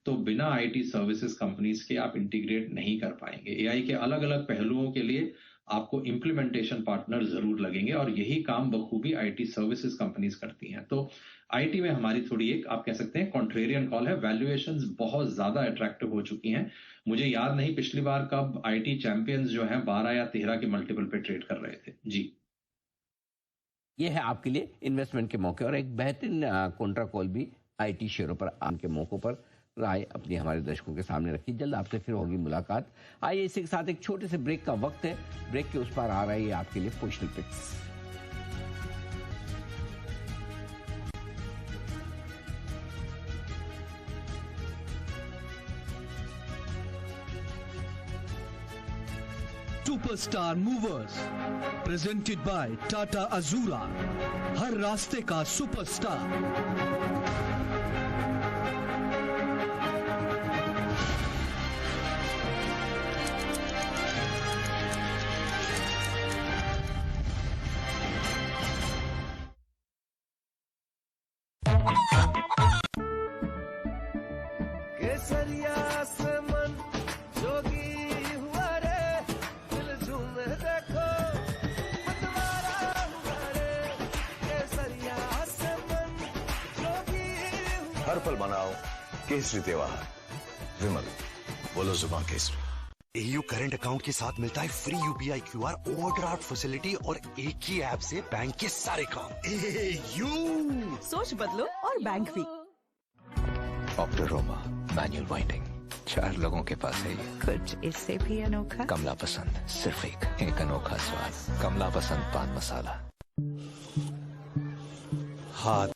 तो बिना IT services companies के आप इंटीग्रेट नहीं कर पाएंगे। एआई के अलग-अलग पहलुओं के लिए आपको इम्प्लीमेंटेशन पार्टनर जरूर लगेंगे और यही काम बखूबी आईटी सर्विसेज कंपनीज करती हैं। तो आईटी में हमारी थोड़ी एक आप कह सकते हैं कॉन्ट्रेरियन कॉल है। वैल्यूएशंस बहुत ज्यादा अट्रैक्टिव हो चुकी हैं। मुझे याद नहीं पिछली बार कब आईटी चैंपियंस जो हैं 12 या 13 के मल्टीपल पे ट्रेड कर रहे थे। जी, ये है आपके लिए इन्वेस्टमेंट के मौके और एक बेहतरीन कॉन्ट्रा कॉल भी आईटी शेयरों पर आने के मौकों पर राय अपनी हमारे दर्शकों के सामने रखी। जल्द आपसे फिर होगी मुलाकात। आइए इसी के साथ एक छोटे से ब्रेक का वक्त है। ब्रेक के उस पार आ रही है आपके लिए positional picks. Superstar movers presented by Tata Azura, हर रास्ते का सुपरस्टार। केसरिया से मन जोगी हुआ रे, दिल झूम देखो मतवारा हुआ रे। केसरिया से मन जोगी हुआ। हर पल मनाओ केसरी त्योहार। विमल, बोलो जुबान केसरी। एयू करंट अकाउंट के साथ मिलता है free UPI QR, overdraft facility और एक ही ऐप से बैंक के सारे काम। एयू सोच बदलो और बैंक भी। ऑक्टोरोमा मैनुअल वाइंडिंग 4 लोगों के पास है ये। कुछ इससे भी अनोखा। कमला पसंद, सिर्फ एक अनोखा स्वाद। कमला पसंद पान मसाला। हाथ